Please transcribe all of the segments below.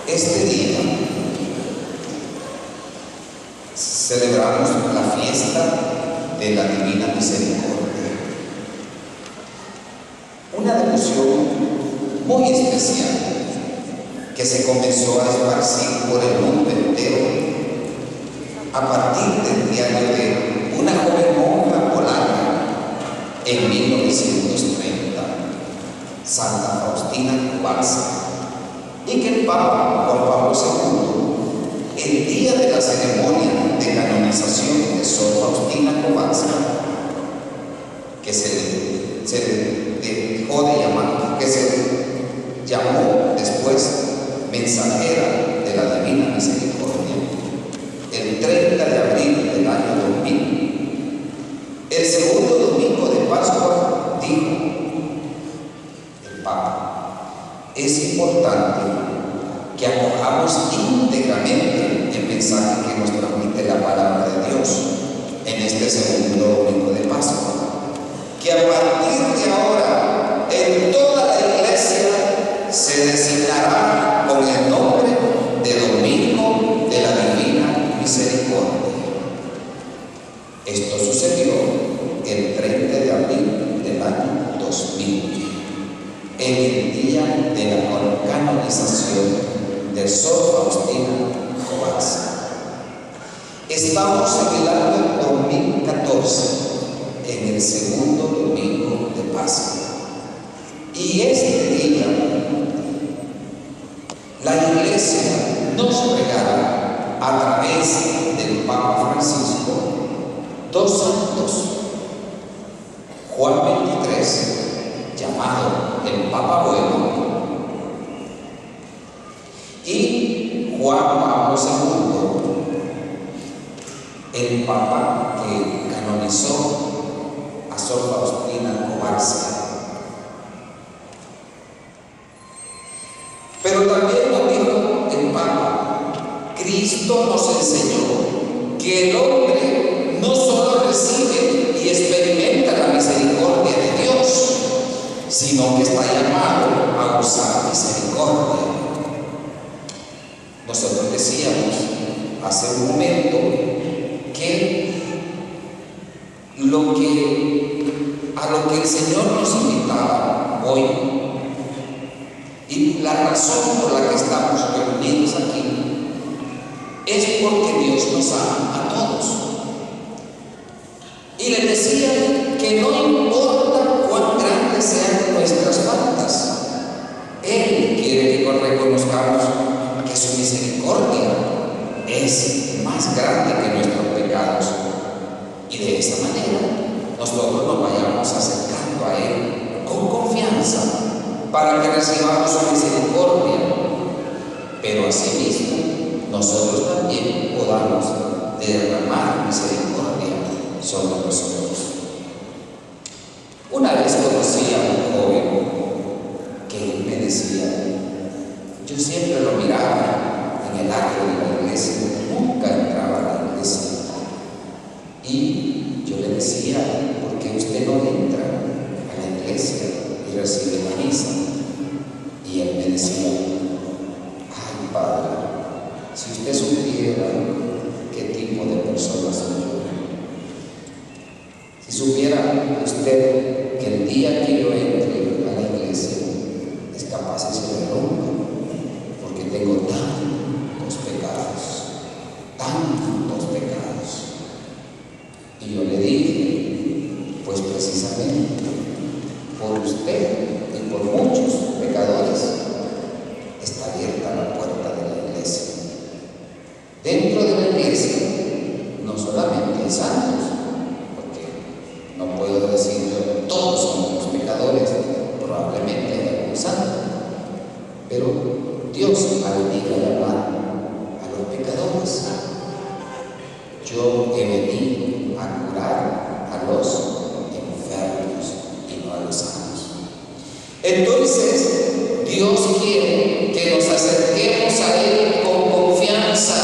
Este día celebramos la fiesta de la Divina Misericordia, una devoción muy especial que se comenzó a esparcir por el mundo entero a partir del diario de una joven monja polaca en 1930, Santa Faustina Kowalska, y que el Papa Juan Pablo II, el día de la ceremonia de canonización de Sor Faustina Kowalska, que se llamó después mensajera de la Divina Misericordia, el 30 de abril del año 2000, el segundo domingo de Pascua, dijo el Papa: es importante que acojamos íntegramente el mensaje que nos transmite la palabra de Dios en este segundo domingo de Pascua, que a partir de ahora en toda la Iglesia se designará con el nombre de Domingo de la Divina Misericordia. Esto sucedió el 30 de abril del año 2000, en el día de la canonización de Sor Faustina Kowalska. Estamos en el año 2014, en el segundo domingo de Pascua. Y este día, la Iglesia nos regala a través del Papa Francisco dos santos: Juan XXIII, llamado el Papa Bueno, y Juan Pablo II, el Papa que canonizó a Sor Faustina Kowalska. Pero también lo dijo el Papa: Cristo nos enseñó que el hombre no solo recibe y experimenta la misericordia de Dios, sino que está llamado a usar misericordia. Nosotros decíamos hace un momento que a lo que el Señor nos invitaba hoy, y la razón por la que estamos reunidos aquí, es porque Dios nos ama a todos. Y les decía que no importa cuán grandes sean nuestras faltas, Él quiere que reconozcamos que su misericordia es más grande que nuestros pecados, y de esta manera nosotros nos vayamos acercando a Él con confianza para que recibamos su misericordia, pero asimismo nosotros también podamos derramar misericordia sobre nosotros. Una vez conocí a un joven que me decía: yo siempre lo miraba en el atrio de la iglesia, nunca entraba a la iglesia. Y yo le decía: ¿por qué usted no entra a la iglesia y recibe la misa? Y él me decía: ay, padre, si usted supiera qué tipo de persona soy yo, si supiera usted que el día que yo entre a la iglesia es capaz de ser el hombre, porque tengo tantos pecados. Y yo le dije: pues precisamente por usted y por muchos pecadores está abierta la puerta de la iglesia. Dentro de la iglesia no solamente hay santos, porque no puedo decir que todos somos pecadores, probablemente hay algún santo, pero Dios ha venido a llamar a los pecadores. Yo he venido a curar a los enfermos y no a los sanos. Entonces, Dios quiere que nos acerquemos a Él con confianza.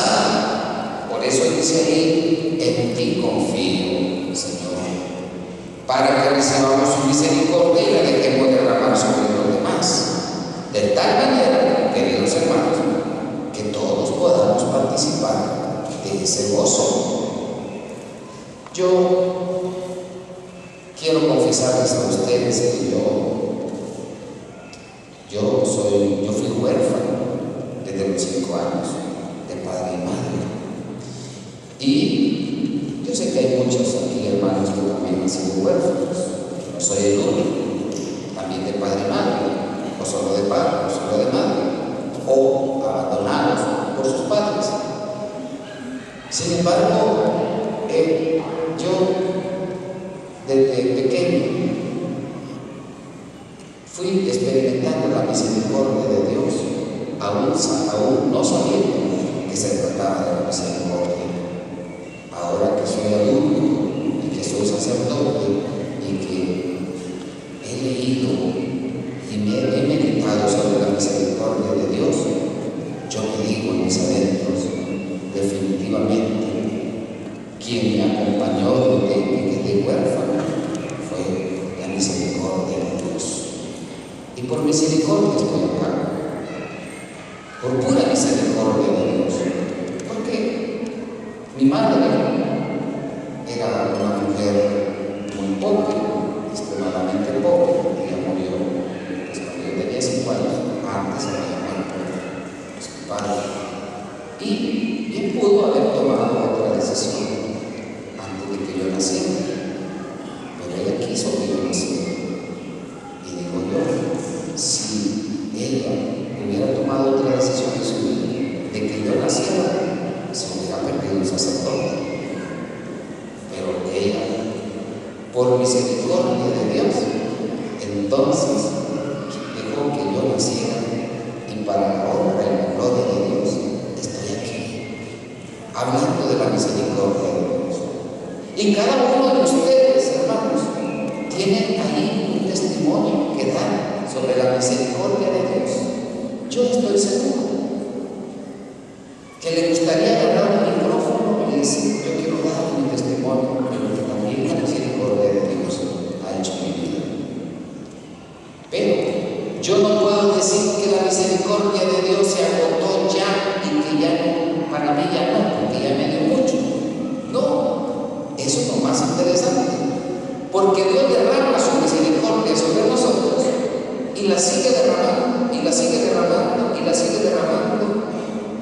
Por eso dice ahí: en ti confío, Señor, para que recibamos su misericordia y la dejemos derramar sobre los demás. De tal manera, queridos hermanos, participar de ese gozo. Yo quiero confesarles a ustedes que yo fui huérfano desde los 5 años, de padre y madre. Y yo sé que hay muchos aquí hermanos que también han sido huérfanos. No soy el único, también de padre y madre, no solo de padre, no solo de madre, o abandonados por sus padres. Sin embargo, yo desde pequeño fui experimentando la misericordia de Dios, aún no sabiendo que se trataba de la misericordia. Ahora que soy adulto y que soy sacerdote y que he leído y he meditado sobre la misericordia de Dios, yo me digo en mis adentros, definitivamente, quien me acompañó desde que quedé huérfano fue la misericordia de Dios. Y por misericordia estoy acá, por pura misericordia de Dios, porque mi madre era una mujer muy pobre, extremadamente pobre. Ella murió cuando yo tenía 5 años, antes había muerto su padre. Y bien pudo haber tomado otra decisión antes de que yo naciera, pero ella quiso que yo naciera. Y digo yo, si ella hubiera tomado otra decisión en su vida, de que yo naciera, se hubiera perdido el sacerdote. Pero ella, por misericordia de Dios, entonces dejó que yo naciera, y para la honra y la gloria de Dios estoy aquí, hablando de la misericordia de Dios. Y cada uno de ustedes, hermanos, tienen ahí un testimonio que dar sobre la misericordia de Dios. Yo estoy seguro que le gustaría agarrar un micrófono y decir: yo quiero dar mi testimonio, pero también la misericordia de Dios ha hecho mi vida. Pero yo no puedo decir que la misericordia de Dios se agotó ya y que ya no, para mí ya no, porque ya me dio mucho. No, eso es lo más interesante, porque Dios derrama su misericordia sobre nosotros y la sigue derramando, y la sigue derramando, y la sigue derramando,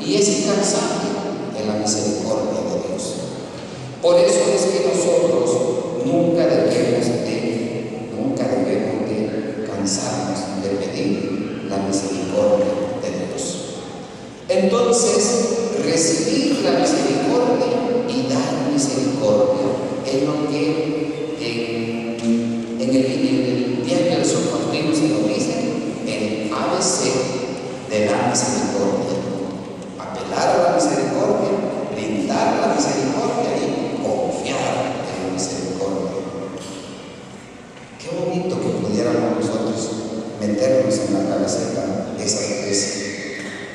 y es incansable en la misericordia de Dios. Por eso es que nosotros nunca debemos de cansarnos de pedir la misericordia de Dios. Entonces, recibir la misericordia y dar misericordia es lo que en el diario de San Faustino se nos dice el ABC de la misericordia: apelar a la misericordia, brindar la misericordia y confiar en la misericordia. Qué bonito que pudiéramos nosotros meternos en la cabecita esas tres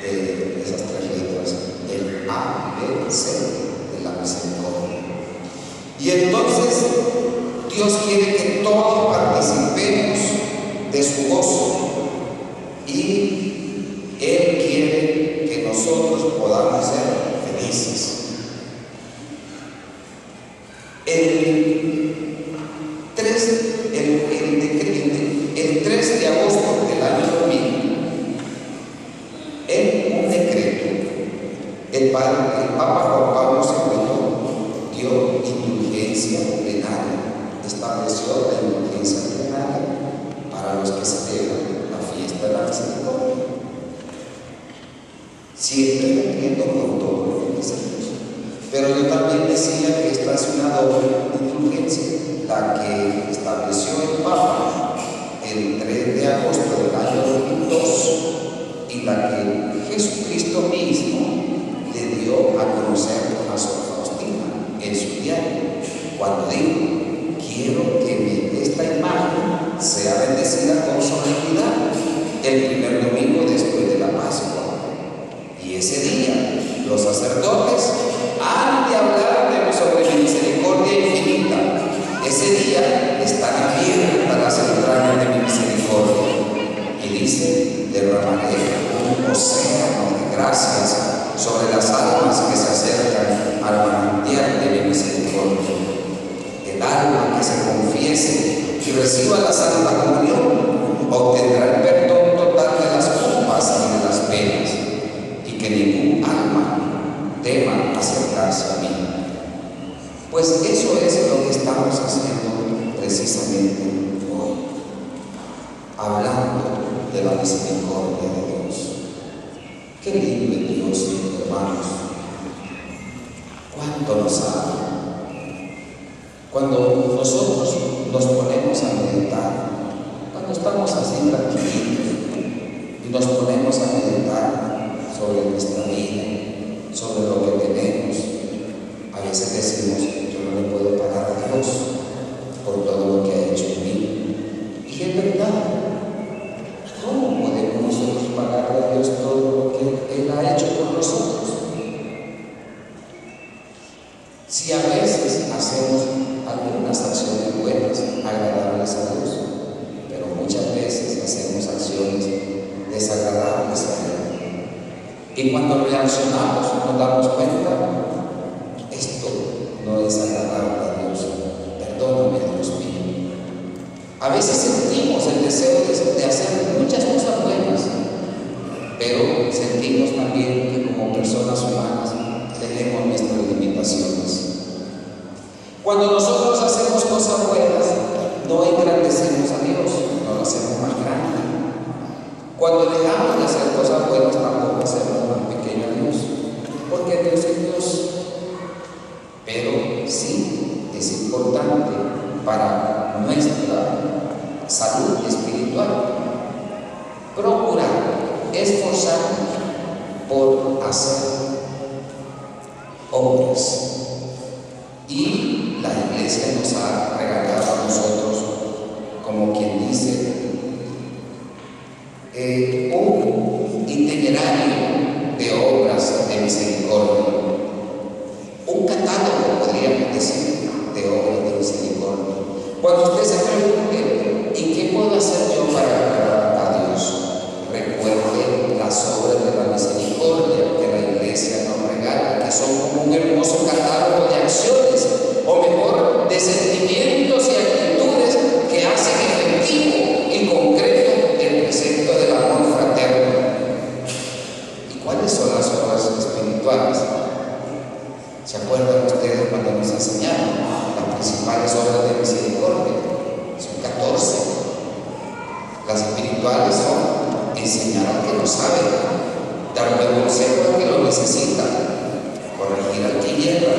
letras, el A, B, C de la misericordia. Y entonces Dios quiere que todos participemos de su gozo, y Él quiere que nosotros podamos ser felices. El 3 de agosto del año 2000, en un decreto, el Papa Juan Pablo II dio indulgencia plenaria, estableció la indulgencia plenaria para los que celebran la fiesta de la misericordia. Siempre repitiendo con todos los requisitos. Pero yo también decía que esta es una doble indulgencia, la que estableció el Papa el 3 de agosto del año 2002 y la que Jesucristo mismo le dio a conocer a Sor Faustina en su diario, cuando dijo: quiero que esta imagen sea bendecida con solemnidad el primer domingo después de la Pascua. Y ese día los sacerdotes han de hablarme sobre mi misericordia infinita. Ese día estará abierta para celebrar de mi misericordia. Y dice: derramaré un océano de gracias sobre las almas que se acercan al manantial de mi misericordia. El alma que se confiese y reciba la Santa Comunión obtendrá el perdón total de las culpas y de las penas, y que ningún alma tema acercarse a mí. Pues eso es lo que estamos haciendo precisamente hoy, hablando de la misericordia de Dios. Qué lindo es Dios, hermanos. Cuánto nos ama. Cuando nosotros nos ponemos a meditar, cuando estamos así tranquilos y nos ponemos a meditar sobre nuestra vida, sobre lo que tenemos, a veces decimos: yo no le puedo pagar a Dios por todo lo que ha hecho en mí. Y es verdad. ¿Cómo podemos nosotros pagarle a Dios todo lo que Él ha hecho por nosotros? Si a veces hacemos algunas acciones buenas, agradables a Dios, pero muchas veces hacemos acciones desagradables a Él. Y cuando reaccionamos nos damos cuenta: esto no es agradable a Dios, perdóname, Dios mío. A veces sentimos el deseo de hacer muchas cosas buenas, pero sentimos también que como personas humanas tenemos nuestras limitaciones. Cuando nosotros hacemos cosas buenas, no engrandecemos a Dios, no lo hacemos más grande. Cuando dejamos de hacer cosas buenas, tampoco hacemos más pequeño a Dios, porque Dios es Dios. Pero sí es importante para nuestra salud espiritual procurar esforzarnos por hacer obras. Y la Iglesia nos ha regalado a nosotros, como quien dice, un itinerario de obras de misericordia, un catálogo, podríamos decir, de obras de misericordia. Cuando usted se pregunte: ¿y qué puedo hacer yo para agradar a Dios?, recuerde las obras de la misericordia que la Iglesia nos regala, que son como un hermoso catálogo de acciones, o mejor, de sentimientos y actitudes que hacen efectivo y concreto el precepto del amor fraterno. ¿Y cuáles son las obras espirituales? ¿Se acuerdan ustedes cuando nos enseñaron las principales obras de misericordia? Son 14. Las espirituales son enseñar al que no sabe, darle consejo al que lo necesita, corregir al que hierra,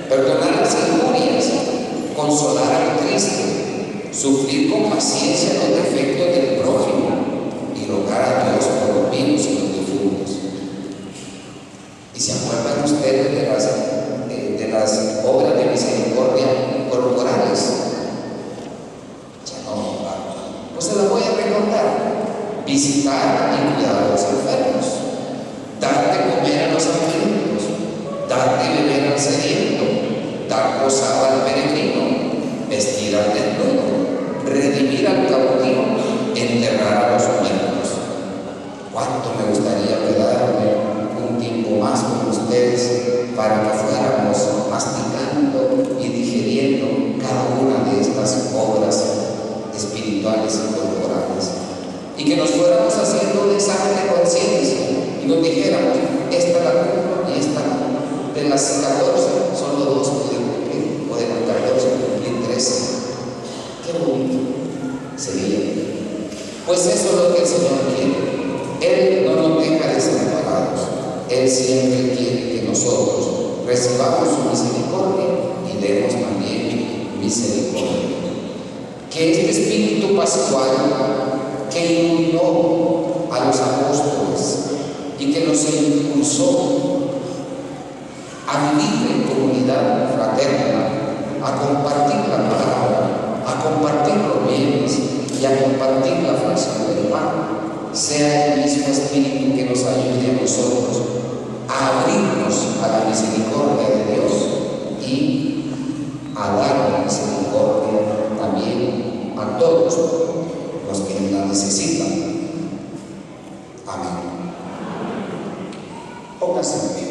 perdonar las injurias, consolar al triste, sufrir con paciencia los defectos del prójimo y rogar a Dios por los vivos y los difuntos. ¿Y se acuerdan ustedes de las obras de misericordia corporales? Ya no, pues se las voy a recordar: visitar y cuidar a los enfermos, dar de comer a los hambrientos, dar de beber al sediento, dar posada al peregrino, vestir al desnudo, redimir al cautivo, enterrar a los muertos. ¿Cuánto me gustaría quedarme un tiempo más con ustedes para que fuéramos masticando y digiriendo cada una de estas obras espirituales y corporales, y que nos fuéramos haciendo un examen de conciencia y nos dijéramos: esta la cumplo y esta no. De las 14 solo 2 pueden cumplir, o de las 14 cumplir 13. Qué bonito sería. Pues eso es lo que el Señor quiere. Él no nos deja desamparados. Él siempre quiere que nosotros recibamos su misericordia y demos también misericordia. Que este espíritu pascual que iluminó a los apóstoles y que nos impulsó a vivir en comunidad fraterna, a compartir la palabra, a compartir los bienes y a compartir la fracción del pan, sea el mismo espíritu que nos ayude a nosotros a abrirnos a la misericordia de Dios y a dar la misericordia también a todos los que la necesitan. Amén. Póngase en pie.